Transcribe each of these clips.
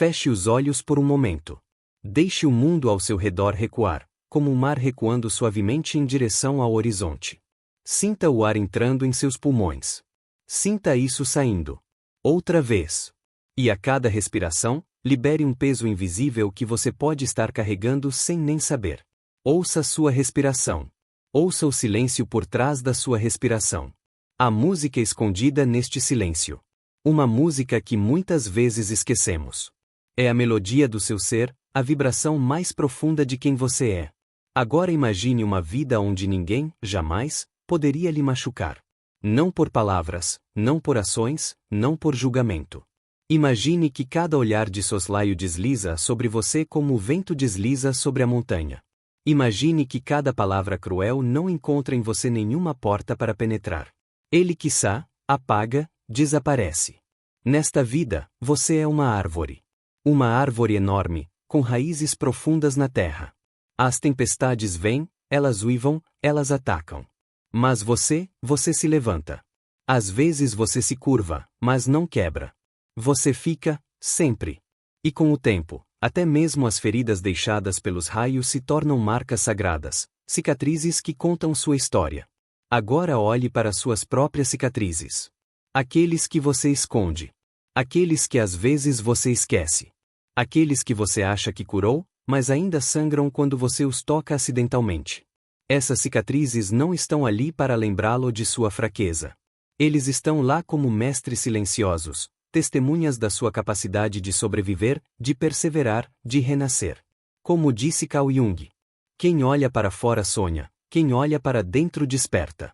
Feche os olhos por um momento. Deixe o mundo ao seu redor recuar, como um mar recuando suavemente em direção ao horizonte. Sinta o ar entrando em seus pulmões. Sinta isso saindo. Outra vez. E a cada respiração, libere um peso invisível que você pode estar carregando sem nem saber. Ouça sua respiração. Ouça o silêncio por trás da sua respiração. A música escondida neste silêncio. Uma música que muitas vezes esquecemos. É a melodia do seu ser, a vibração mais profunda de quem você é. Agora imagine uma vida onde ninguém, jamais, poderia lhe machucar. Não por palavras, não por ações, não por julgamento. Imagine que cada olhar de soslaio desliza sobre você como o vento desliza sobre a montanha. Imagine que cada palavra cruel não encontra em você nenhuma porta para penetrar. Ele quiçá, apaga, desaparece. Nesta vida, você é uma árvore. Uma árvore enorme, com raízes profundas na terra. As tempestades vêm, elas uivam, elas atacam. Mas você se levanta. Às vezes você se curva, mas não quebra. Você fica, sempre. E com o tempo, até mesmo as feridas deixadas pelos raios se tornam marcas sagradas, cicatrizes que contam sua história. Agora olhe para suas próprias cicatrizes. Aqueles que você esconde. Aqueles que às vezes você esquece. Aqueles que você acha que curou, mas ainda sangram quando você os toca acidentalmente. Essas cicatrizes não estão ali para lembrá-lo de sua fraqueza. Eles estão lá como mestres silenciosos, testemunhas da sua capacidade de sobreviver, de perseverar, de renascer. Como disse Carl Jung: quem olha para fora sonha, quem olha para dentro desperta.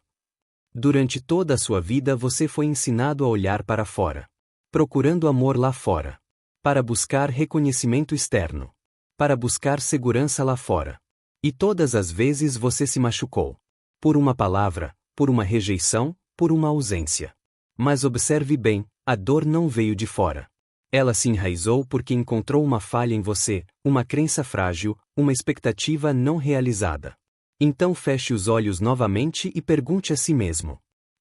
Durante toda a sua vida você foi ensinado a olhar para fora, procurando amor lá fora, para buscar reconhecimento externo, para buscar segurança lá fora. E todas as vezes você se machucou. Por uma palavra, por uma rejeição, por uma ausência. Mas observe bem, a dor não veio de fora. Ela se enraizou porque encontrou uma falha em você, uma crença frágil, uma expectativa não realizada. Então feche os olhos novamente e pergunte a si mesmo.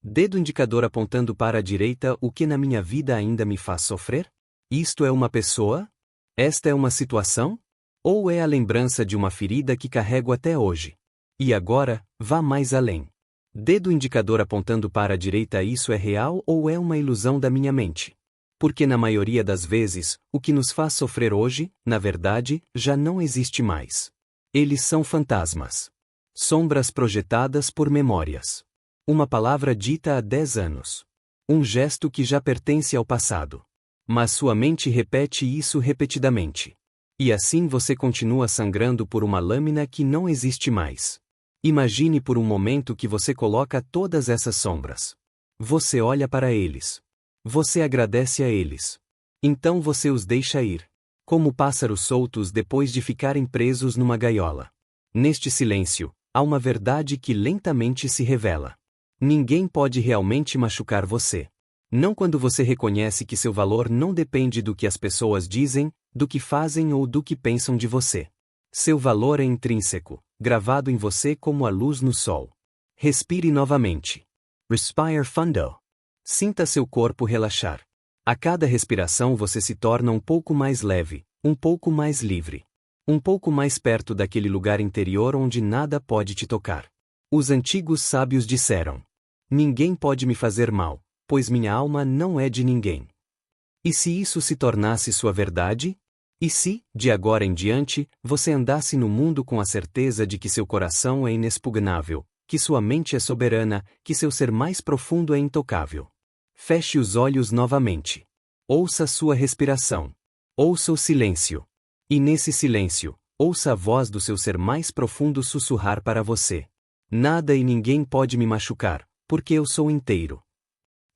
Dedo indicador apontando para a direita: o que na minha vida ainda me faz sofrer? Isto é uma pessoa? Esta é uma situação? Ou é a lembrança de uma ferida que carrego até hoje? E agora, vá mais além. Dedo indicador apontando para a direita: isso é real ou é uma ilusão da minha mente? Porque na maioria das vezes, o que nos faz sofrer hoje, na verdade, já não existe mais. Eles são fantasmas. Sombras projetadas por memórias. Uma palavra dita há 10 anos. Um gesto que já pertence ao passado. Mas sua mente repete isso repetidamente. E assim você continua sangrando por uma lâmina que não existe mais. Imagine por um momento que você coloca todas essas sombras. Você olha para eles. Você agradece a eles. Então você os deixa ir. Como pássaros soltos depois de ficarem presos numa gaiola. Neste silêncio, há uma verdade que lentamente se revela. Ninguém pode realmente machucar você. Não quando você reconhece que seu valor não depende do que as pessoas dizem, do que fazem ou do que pensam de você. Seu valor é intrínseco, gravado em você como a luz no sol. Respire novamente. Respire fundo. Sinta seu corpo relaxar. A cada respiração você se torna um pouco mais leve, um pouco mais livre. Um pouco mais perto daquele lugar interior onde nada pode te tocar. Os antigos sábios disseram: ninguém pode me fazer mal, pois minha alma não é de ninguém. E se isso se tornasse sua verdade? E se, de agora em diante, você andasse no mundo com a certeza de que seu coração é inexpugnável, que sua mente é soberana, que seu ser mais profundo é intocável? Feche os olhos novamente. Ouça sua respiração. Ouça o silêncio. E nesse silêncio, ouça a voz do seu ser mais profundo sussurrar para você: nada e ninguém pode me machucar, porque eu sou inteiro.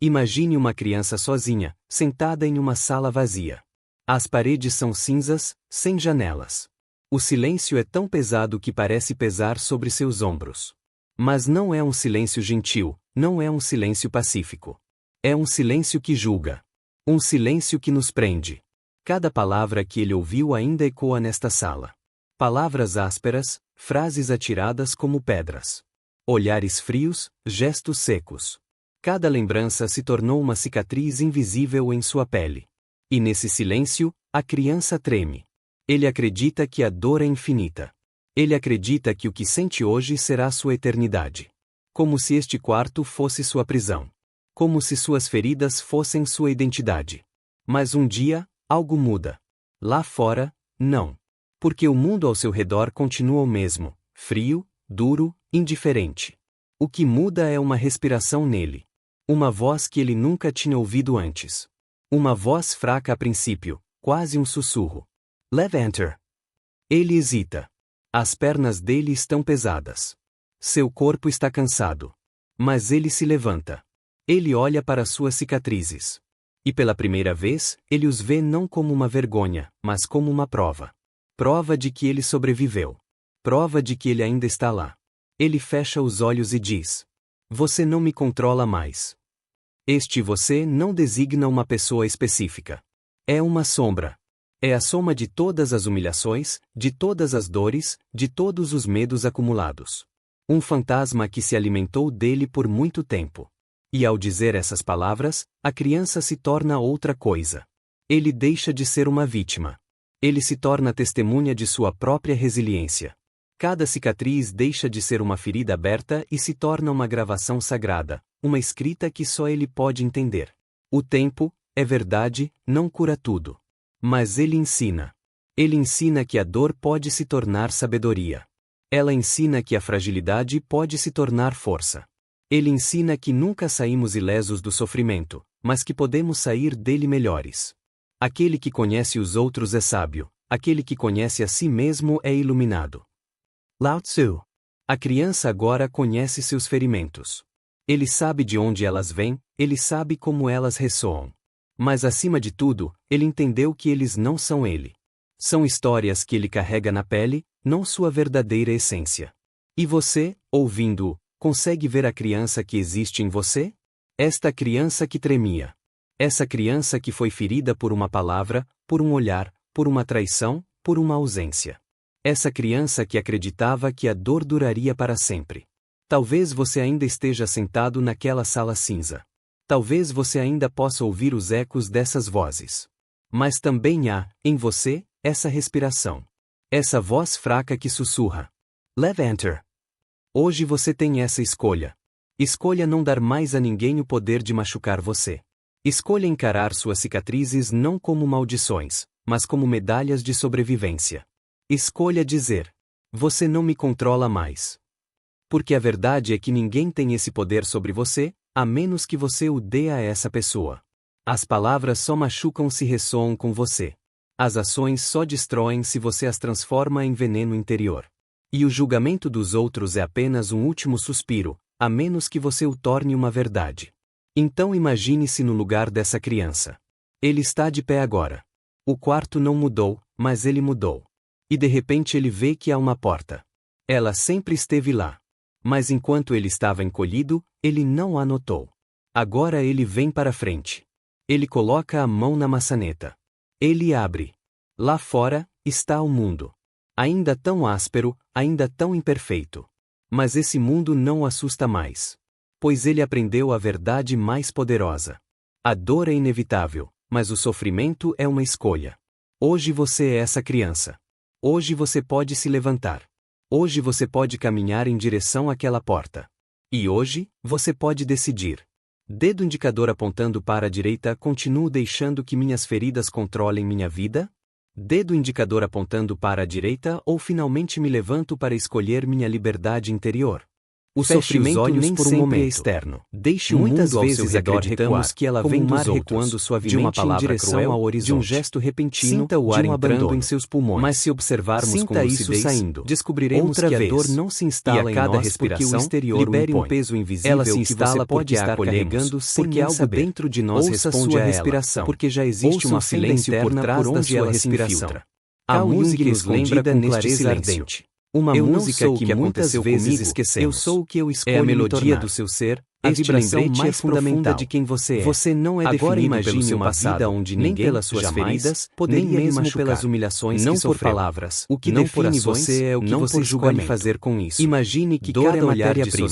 Imagine uma criança sozinha, sentada em uma sala vazia. As paredes são cinzas, sem janelas. O silêncio é tão pesado que parece pesar sobre seus ombros. Mas não é um silêncio gentil, não é um silêncio pacífico. É um silêncio que julga. Um silêncio que nos prende. Cada palavra que ele ouviu ainda ecoa nesta sala. Palavras ásperas, frases atiradas como pedras. Olhares frios, gestos secos. Cada lembrança se tornou uma cicatriz invisível em sua pele. E nesse silêncio, A criança treme. Ele acredita que a dor é infinita. Ele acredita que o que sente hoje será sua eternidade. Como se este quarto fosse sua prisão. Como se suas feridas fossem sua identidade. Mas um dia, algo muda. Lá fora, não. Porque o mundo ao seu redor continua o mesmo, frio, duro, indiferente. O que muda é uma respiração nele. Uma voz que ele nunca tinha ouvido antes. Uma voz fraca a princípio, quase um sussurro. Levanter. Ele hesita. As pernas dele estão pesadas. Seu corpo está cansado. Mas ele se levanta. Ele olha para suas cicatrizes. E pela primeira vez, ele os vê não como uma vergonha, mas como uma prova. Prova de que ele sobreviveu. Prova de que ele ainda está lá. Ele fecha os olhos e diz: Você não me controla mais. Este você não designa uma pessoa específica. É uma sombra. É a soma de todas as humilhações, de todas as dores, de todos os medos acumulados. Um fantasma que se alimentou dele por muito tempo. E ao dizer essas palavras, a criança se torna outra coisa. Ele deixa de ser uma vítima. Ele se torna testemunha de sua própria resiliência. Cada cicatriz deixa de ser uma ferida aberta e se torna uma gravação sagrada, uma escrita que só ele pode entender. O tempo, é verdade, não cura tudo. Mas ele ensina. Ele ensina que a dor pode se tornar sabedoria. Ela ensina que a fragilidade pode se tornar força. Ele ensina que nunca saímos ilesos do sofrimento, mas que podemos sair dele melhores. Aquele que conhece os outros é sábio, aquele que conhece a si mesmo é iluminado. Lao Tzu. A criança agora conhece seus ferimentos. Ele sabe de onde elas vêm, ele sabe como elas ressoam. Mas acima de tudo, ele entendeu que eles não são ele. São histórias que ele carrega na pele, não sua verdadeira essência. E você, ouvindo-o, consegue ver a criança que existe em você? Esta criança que tremia. Essa criança que foi ferida por uma palavra, por um olhar, por uma traição, por uma ausência. Essa criança que acreditava que a dor duraria para sempre. Talvez você ainda esteja sentado naquela sala cinza. Talvez você ainda possa ouvir os ecos dessas vozes. Mas também há, em você, essa respiração. Essa voz fraca que sussurra. Levanter. Hoje você tem essa escolha. Escolha não dar mais a ninguém o poder de machucar você. Escolha encarar suas cicatrizes não como maldições, mas como medalhas de sobrevivência. Escolha dizer: Você não me controla mais. Porque a verdade é que ninguém tem esse poder sobre você, a menos que você o dê a essa pessoa. As palavras só machucam se ressoam com você. As ações só destroem se você as transforma em veneno interior. E o julgamento dos outros é apenas um último suspiro, a menos que você o torne uma verdade. Então imagine-se no lugar dessa criança. Ele está de pé agora. O quarto não mudou, mas ele mudou. E de repente ele vê que há uma porta. Ela sempre esteve lá. Mas enquanto ele estava encolhido, ele não a notou. Agora ele vem para frente. Ele coloca a mão na maçaneta. Ele abre. Lá fora, está o mundo. Ainda tão áspero, ainda tão imperfeito. Mas esse mundo não o assusta mais. Pois ele aprendeu a verdade mais poderosa. A dor é inevitável, mas o sofrimento é uma escolha. Hoje você é essa criança. Hoje você pode se levantar. Hoje você pode caminhar em direção àquela porta. E hoje, você pode decidir. Dedo indicador apontando para a direita, continuo deixando que minhas feridas controlem minha vida? Dedo indicador apontando para a direita ou finalmente me levanto para escolher minha liberdade interior? O sofrimento nem por um momento é externo. Deixe o mundo ao seu redor acreditamos que ela vem dos outros, recuando suavemente de uma palavra em direção cruel, ao horizonte, de um gesto repentino, sinta o ar entrando em seus pulmões. Mas se observarmos com lucidez, saindo, descobriremos que a dor não se instala em cada nós respiração, porque o exterior libere um peso invisível ela se instala que pode estar carregando sem porque algo saber. Dentro de nós ouça responde sua a respiração, porque já existe uma silêncio por trás por onde ela se infiltra. A música nos lembra com clareza ardente. Uma música que muitas vezes esquecemos. Eu sou o que eu escolho. É a melodia do seu ser, A vibração mais fundamental de quem você é. Você não é definido pelo seu passado, onde nem pelas suas feridas, nem mesmo pelas humilhações que sofreu. Por palavras. O que define você é o que você escolhe fazer com isso. Imagine que cada matéria-prima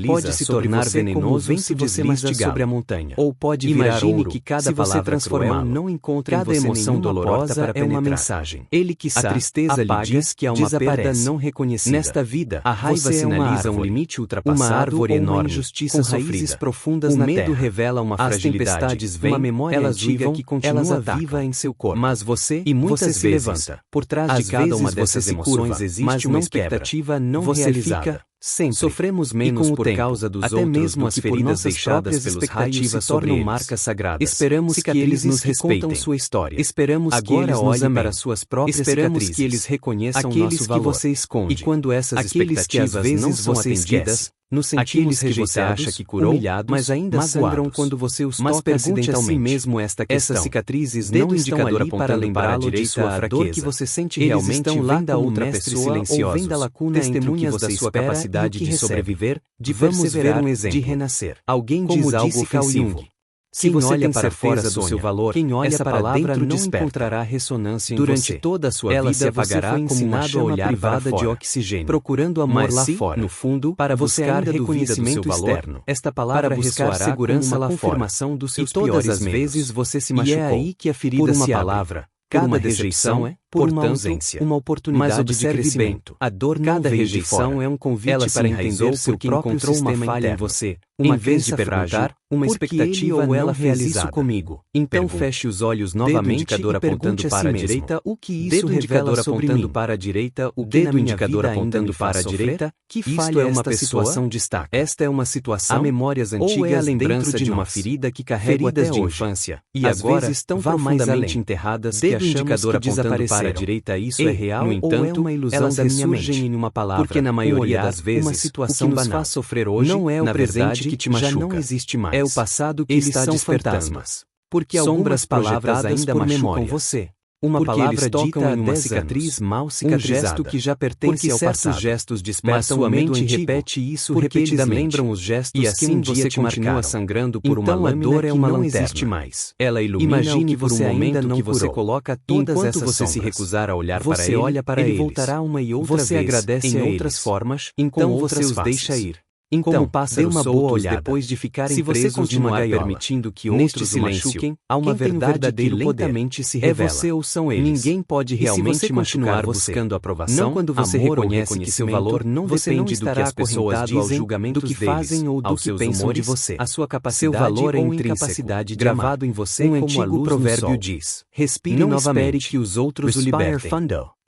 pode se tornar venenoso se você mastigar sobre a montanha. Ou pode virar ouro que cada palavra cruel não encontra em você. Cada emoção dolorosa é uma mensagem. Ele que a tristeza lhe diz que há uma perda não reconhecida. Nesta vida, a raiva sinaliza um limite ultrapassado, uma árvore enorme, injustiça com raízes profundas na terra. O medo revela uma fragilidade. As tempestades vêm, uma memória antiga que continua viva em seu corpo. Mas você, e muitas vezes, levanta. Por trás de cada uma dessas emoções existe uma expectativa não realizada. Sempre. Sofremos menos por causa dos outros, até mesmo as feridas deixadas pelos raios se tornam marcas sagradas. Esperamos que eles nos respeitem sua história. Esperamos que eles nos amem para suas próprias cicatrizes. Que eles reconheçam nosso valor. Que você esconde. E quando essas expectativas não são atendidas, nos sentimos que você acha que curou, mas ainda sangram quando você os toca acidentalmente. A si mesmo esta questão. Essas cicatrizes não estão ali para lembrá-lo de sua fraqueza. A dor que você sente realmente vem da outra pessoa ou vem da lacuna testemunhas da sua capacidade de sobreviver, de perseverar, de renascer. Alguém diz algo ofensivo. Se você olha para fora do seu valor, quem olha para dentro não encontrará ressonância em você. Durante toda a sua vida, se apagará como uma chama privada de oxigênio, procurando amor lá fora. No fundo, para você buscar reconhecimento externo. Esta palavra buscar segurança lá fora. Do seus piores medos. Todas as vezes você se machucou. E é aí que a ferida se abre. Cada rejeição é, por uma ausência, uma oportunidade de crescimento. A dor cada rejeição é um convite para entender seu que encontrou uma falha em você. Uma vez de perguntar, uma expectativa ou ela realizada comigo. Então feche os olhos novamente e apontando para a direita o que isso revela sobre mim. Para a direita o que na minha vida apontando para a direita, que falha esta situação destaca. Esta é uma situação, há memórias antigas ou é a lembrança de uma ferida que carrego até hoje. Infância. E agora estão profundamente enterradas que achamos que desapareceram. Para a direita isso é real, no entanto, elas ressurgem em uma palavra. Porque na maioria das vezes, uma situação o que nos faz sofrer hoje não é o presente que te machuca. Já não existe mais. É o passado que está despertando. Fantasmas. Porque sombras palavras ainda machucam você. Uma palavra dita em uma cicatriz mal cicatrizada. Um gesto que já pertence ao passado. Gestos despertam sua mente repete isso repetidamente. Lembram os gestos e assim que um dia você continua sangrando por uma lâmina dor é uma que não existe mais. Ela ilumina. Imagine por um momento que você coloca todas essas sombras. Você se recusar a olhar para ele, olha para ele voltará uma e outra vez. Você agradece em outras formas, então você os deixa ir. Então, dê uma boa olhada depois de ficarem presos. Se você continuar permitindo que outros o machuquem, há uma verdade que lentamente se revela. É você ou são eles. Ninguém pode realmente continuar buscando aprovação. Não quando você reconhece que seu valor não depende do que as pessoas dizem, do que fazem ou do que pensam de você. A sua capacidade seu valor é incapacidade gravado em você como a luz provérbio diz. Respire novamente que os outros o libertem.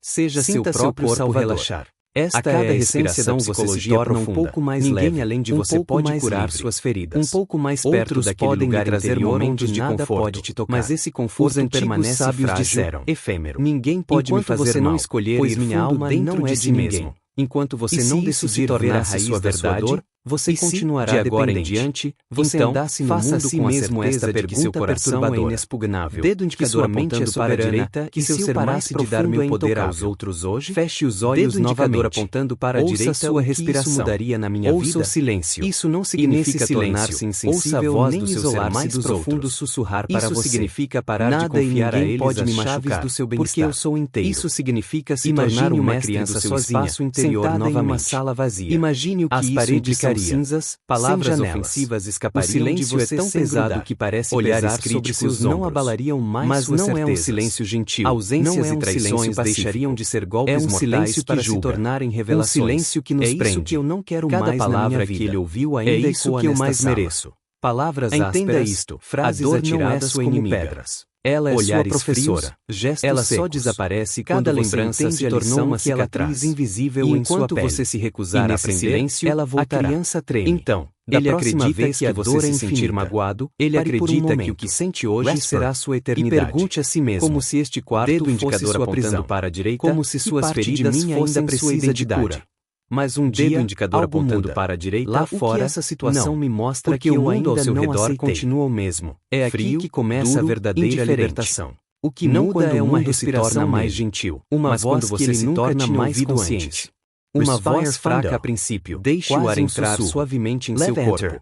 Seja seu próprio corpo relaxar. Esta é a essência da psicologia torna um pouco mais leve. Ninguém além de você pode curar suas feridas. Um pouco mais perto daquele lugar trazer momentos de nada pode te tocar. Mas esse conforto permanece sábios disseram, efêmero. Ninguém pode me fazer mal, pois minha alma não é de ninguém. Enquanto você não decidir ver a raiz da sua dor, você continuará de agora em diante. Você andasse no mundo com a certeza de que seu coração é inexpugnável. Dedo indicador apontando para a direita, que se eu parasse de dar meu poder aos outros hoje, feche os olhos novamente, apontando para a direita, sua respiração mudaria na minha vida. Ouça o silêncio. Isso não significa tornar-se insensível nem isolar-se dos outros. Sussurrar para você. Isso significa parar de confiar a eles pode me machucar do seu bem-estar. Porque eu sou inteiro. Isso significa se tornar uma criança sozinha, sentada em uma sala vazia. Imagine o que isso implicaria. Cinzas, palavras ofensivas escapariam. O silêncio é tão pesado que parece olhares críticos não abalariam mais mas sua certeza. Não é um silêncio gentil. Ausências e traições deixariam de ser golpes mortais para se tornarem revelações. Um silêncio que nos prende. Isso que eu não quero cada mais palavra na minha vida. Que ele ouviu ainda é isso que eu mais mereço. Palavras ásperas, isto. Frases atiradas como pedras. Ela é sua professora. Ela só desaparece quando a lembrança se tornou uma cicatriz invisível em sua pele. Enquanto você se recusar a aprender, silêncio, ela voltará. A criança treme. Então, ele acredita que a dor se sentir magoado, ele acredita que o que sente hoje será sua eternidade. E pergunte a si mesmo, como se este quarto indicador apontando para a direita, como se suas feridas fossem sua identidade. Mas um dedo indicador apontando para a direita lá fora, essa situação me mostra que o mundo ao seu redor continua o mesmo. É aqui que começa a verdadeira libertação. O que não muda é uma respiração mais gentil, uma voz que ele se torna mais consciente. Uma voz fraca a princípio, deixe o ar entrar suavemente em seu corpo.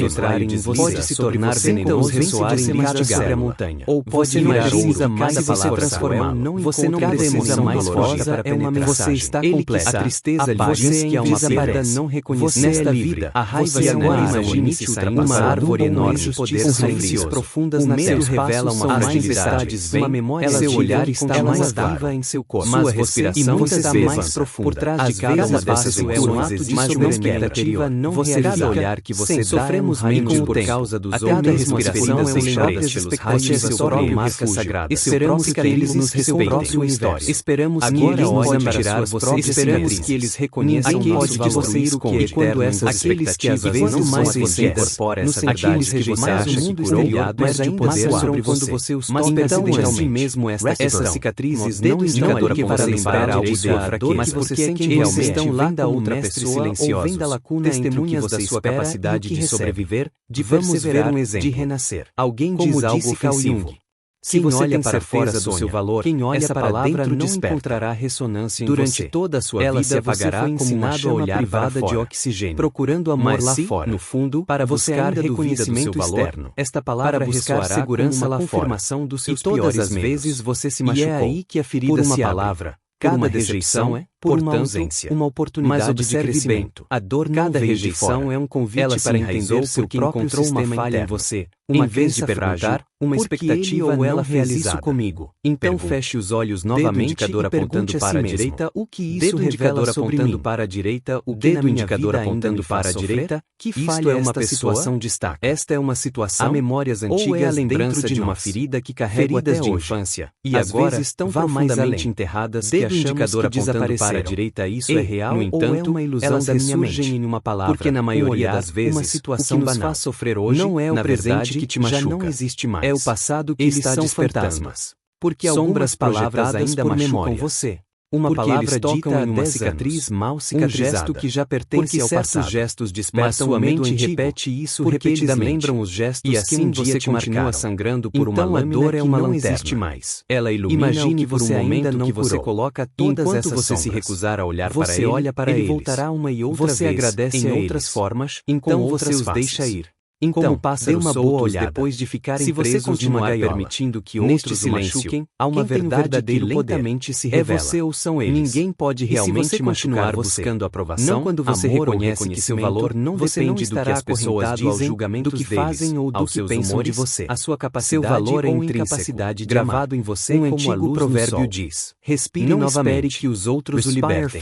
penetrar em você, pode se tornar venenoso, ressoar em lista sobre a montanha. Ou pode não precisa mais se você transformar. Você não precisa mais dolorosa é uma você está completa. A tristeza lhe diz que é uma perda não reconhecida. Nesta vida, a raiva e a imagine permite ultrapassar uma árvore enorme de poder silencioso. Profundas na medo terra revela uma fragilidade, uma memória seu olhar está mais viva em seu corpo. Sua respiração está mais profunda. Por trás de cada dessas leituras existe uma expectativa não realizada. Cada olhar que você dá sofremos menos por causa dos outros. Cada respiração é um lembrete pelos raios de seu próprio marca sagrada. Esperamos que eles nos respeitem sua história. Esperamos que eles possam tirar você. Esperamos que eles reconheçam o nosso valor o que é eterno. Aqueles que às vezes não mais você incorpora essa verdade que você acha que curou, mas ainda poder sobre quando você os toca acidentalmente mesmo essas cicatrizes não estão ali para lembrar algo de sua dor, mas porque é quem eles estão lá da outra pessoa ou vem da lacuna testemunhas da sua capacidade de sobreviver, de perseverar, de renascer. Alguém diz algo ofensivo. Se você olha para fora do seu valor, quem olha para dentro não encontrará ressonância em você. Durante toda a sua vida se apagará como uma chama privada de oxigênio, procurando amor lá fora. No fundo, para buscar reconhecimento externo, esta palavra buscar segurança lá fora, do seus piores medos. Todas as vezes você se machucou. E é aí que a ferida se abre. Cada rejeição é, por uma ausência, uma oportunidade de crescimento. A dor cada rejeição é um convite para entender seu que encontrou uma falha em você. Uma vez de perguntar, uma expectativa ou ela realizada comigo. Então feche os olhos novamente e apontando para a direita o que isso revela sobre mim. Para a direita o dedo indicador apontando para a direita, que falha esta situação destaca. Esta é uma situação, há memórias antigas ou é a lembrança de uma ferida que carrega até de infância. E agora estão profundamente enterradas que achamos que desapareceram. Para a direita isso é real, no entanto, elas ressurgem em uma palavra. Porque na maioria das vezes, uma situação o que nos faz sofrer hoje não é o presente que te machuca, já não existe mais. É o passado que está despertando. Fantasmas. Porque sombras palavras ainda machucam você. Uma palavra dita em uma cicatriz mal cicatrizada. Um gesto que já pertence ao passado. Gestos despertam sua mente repete isso repetidamente. Lembram os gestos e assim que um dia você continua sangrando por uma lâmina dor é uma que não existe mais. Ela ilumina imagine por um momento que você coloca todas essas sombras. Você se recusar a olhar para ele, olha para ele voltará uma e outra você vez. Você agradece em outras formas, então você os deixa ir. Então, dê uma boa olhada depois de ficarem se você continuar permitindo que outros o machuquem, há uma verdade que lentamente se revela. É você ou são eles. Ninguém pode realmente continuar buscando aprovação. Não quando você reconhece que seu valor não depende do que as pessoas dizem, do que fazem ou do que pensam de você. A sua capacidade seu valor é incapacidade gravado em você como a luz provérbio diz. Respire novamente que os outros o libertem.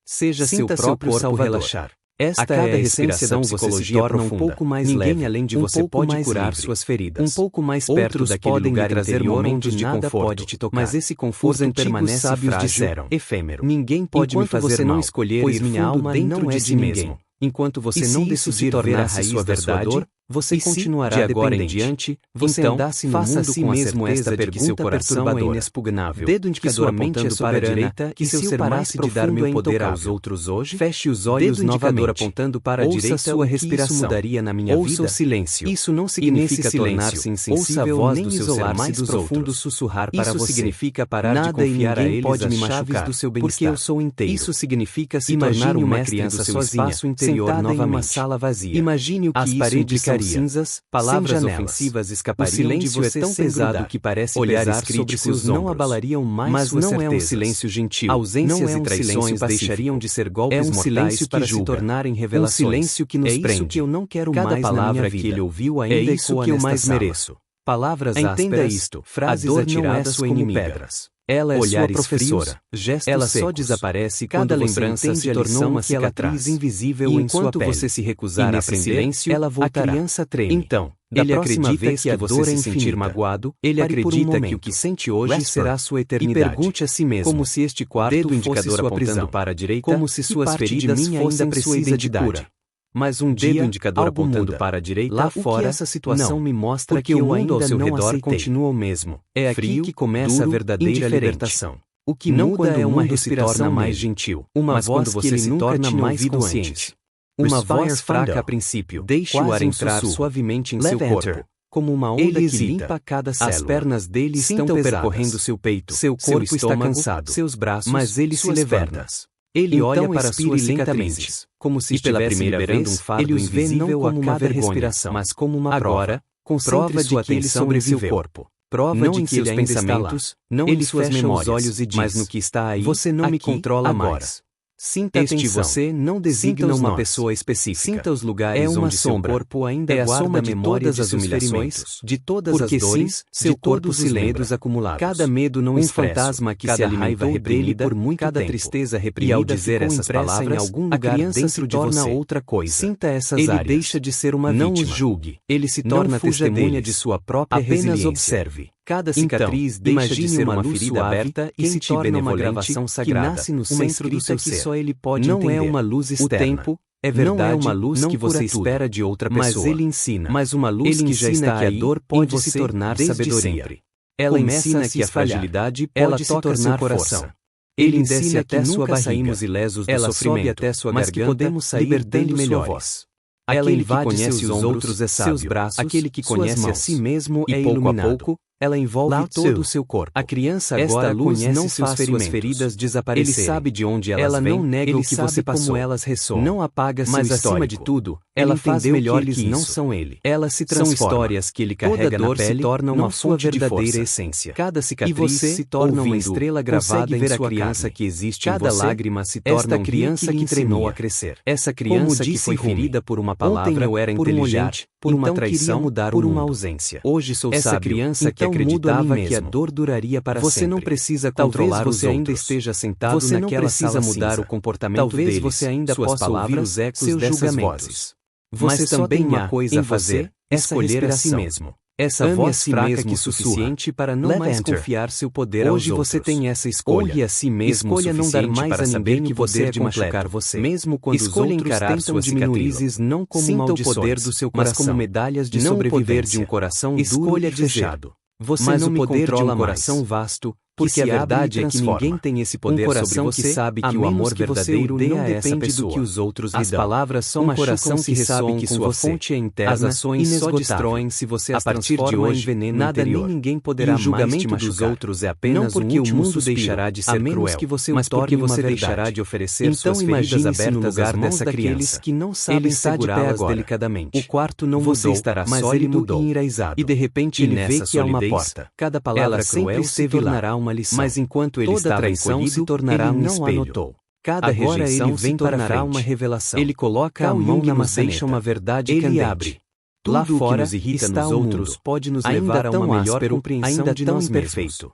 Seja seu próprio corpo relaxar. Esta é a respiração psicologia torna um pouco mais leve. Ninguém além de você pode curar suas feridas. Um pouco mais perto daquele lugar trazer momentos de conforto, pode te tocar. Mas esse conforto permanece frágil, efêmero. Ninguém pode me fazer você não escolher pois minha alma não é de ninguém. Enquanto você não decidir ver a raiz da verdade, você continuará de agora em diante. Você andasse no mundo com a certeza de que seu coração é inexpugnável. Dedo indicador apontando para a direita, que se eu parasse de dar meu poder aos outros hoje, feche os olhos novamente, apontando para a direita, sua respiração mudaria na minha vida. Ouça o silêncio. Isso não significa tornar-se insensível nem isolar-se dos outros. Sussurrar para você. Isso significa parar de confiar a eles pode me machucar do seu bem-estar. Porque eu sou inteiro. Isso significa se tornar uma criança sozinha, sentada em uma sala vazia. Imagine o que isso implicaria. Cinzas, palavras ofensivas escapariam de você tão pesado que parece olhares críticos não abalariam mais mas suas certezas. Não é um silêncio gentil. Ausências e traições deixariam de ser golpes mortais para se tornarem revelações. Um silêncio que nos prende. Isso que eu não quero cada mais palavra na minha vida. Que ele ouviu ainda é isso que eu mais mereço. Palavras entenda isto. Frases atiradas como pedras. Ela é sua professora. Ela só desaparece quando a lembrança se tornou uma cicatriz invisível em sua pele. Enquanto você se recusar a aprender, silêncio, ela voltará. A criança treme. Então, ele acredita que a dor se sentir magoado, ele acredita que o que sente hoje será sua eternidade. E pergunte a si mesmo, como se este quarto indicador apontando para a direita, como se suas feridas fossem precisa de cura. Mas um dedo indicador apontando para a direita lá fora, essa situação me mostra que o mundo ao seu redor continua o mesmo. É aqui que começa a verdadeira libertação. O que não muda é uma respiração mais gentil, uma voz que ele se torna mais consciente. Uma voz fraca a princípio, deixe o ar entrar suavemente em seu corpo, como uma onda que limpa cada célula. As pernas dele estão percorrendo seu peito, seu corpo está cansado, seus braços, mas ele se levanta. Ele então olha para suas cicatrizes, como se estivesse liberando um fardo ele os vê não como uma respiração, mas como uma prova, concentre sua atenção em seu corpo. Prova não de que seus pensamentos, não ele em suas memórias, os olhos e diz, mas no que está aí, você não me controla mais. Sinta atenção. Você não designa uma pessoa específica. Sinta os lugares onde seu corpo ainda guarda a memória de seus ferimentos, de todas as dores, seu corpo se lembra acumulados. Cada medo não expresso, fantasma que se alimentou dele por muito tempo. Cada tristeza reprimida, e ao dizer essas palavras, em algum lugar a criança dentro se torna de você outra coisa. Sinta essas áreas. Ele deixa de ser uma vítima. Não os julgue. Ele se torna testemunha de sua própria resiliência. Apenas observe. Cada cicatriz deixa de ser uma ferida aberta e se torna uma gravação sagrada, que nasce no centro do seu ser. Só ele pode não entender. É uma luz externa. O tempo, é verdade, não é uma luz que você espera de outra pessoa. Mas ele ensina. Mas uma luz que já está aí, a dor pode se tornar sabedoria. Sempre. Ela ensina que a fragilidade pode se tornar força. Ele ensina até sua barriga. Saímos ilesos do sofrimento, até sua garganta, que podemos sair dele melhores. Ela invade seus outros é sábio. Seus braços, aquele que conhece a si mesmo e é iluminado. A pouco, ela envolve todo o seu corpo. A criança agora conhece não seus feridas desaparecerem. Ele sabe de onde elas vêm, não nega o que você passou. Como elas ressoam. Não apaga seu histórico. Mas acima de tudo, ela faz melhor que eles não são ele. Ela se transforma. São histórias que ele carrega na pele, se tornam uma sua verdadeira essência. Cada cicatriz se torna uma estrela gravada em sua criança que existe em você. Cada lágrima se torna uma criança que treinou a crescer. Essa criança que foi ferida por uma palavra, ontem eu era inteligente, por uma traição, por uma ausência. Hoje sou sábio. Essa criança que acreditava que a dor duraria para sempre. Você não precisa controlar os outros. Talvez você ainda esteja sentado naquela sala cinza. Você não precisa mudar o comportamento deles. Talvez você ainda possa ouvir os ecos dessas vozes. Você também tem uma coisa a fazer, escolher a si mesmo. Essa voz fraca que suficiente para não mais confiar seu poder aos outros. Hoje você tem essa escolha. Olhe a si mesmo escolha não dar mais a ninguém que poder de machucar você. Mesmo quando os outros encarar suas cicatrizes não como maldições, o poder do seu coração, mas como medalhas de sobrevivência. Não o poder de um coração duro e fechado. Você não me controla um coração vasto, porque a verdade é que ninguém tem esse poder sobre você, que sabe que o amor verdadeiro não depende do que os outros lhe dão. As palavras são um coração que sabe que sua fonte é interna, as ações só destroem se você as transforma em veneno nada interior. Nem ninguém poderá mais te machucar. O julgamento dos outros é apenas não porque o mundo deixará de ser cruel, que você mas porque você deixará de oferecer suas feridas abertas no lugar dessa criança que não sabe segurá-las delicadamente. O quarto não mudou, mas ele mudou e enraizado. E de repente ele vê que há uma porta. Cada palavra cruel se tornará uma lição. Mas enquanto ele estava encolhido, se tornará um espelho. Anotou. Cada rejeição ele vem tornará uma revelação. Ele coloca a mão na maçaneta, deixa uma verdade ele candente. Abre. Lá fora nos irrita nos outros pode nos levar a uma melhor compreensão de nós mesmos.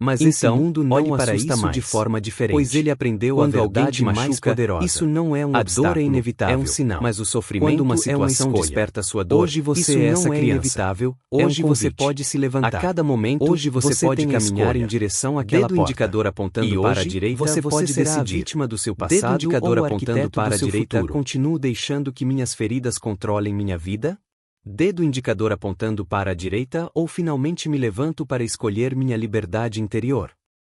Mas esse mundo não para isso mais, de forma diferente. Pois ele aprendeu quando a verdade mais poderosa. Isso não é um obstáculo, a dor é inevitável, é um sinal. Mas o sofrimento quando uma situação desperta sua dor. Hoje você isso é essa criança. Inevitável. Hoje você pode se levantar. A cada momento, hoje você pode caminhar em direção àquela porta. Dedo indicador apontando para a direita, você pode ser a vítima do seu passado. Dedo indicador apontando para a direita, continuo deixando que minhas feridas controlem minha vida? Dedo indicador apontando para a direita ou finalmente me levanto para escolher minha liberdade interior?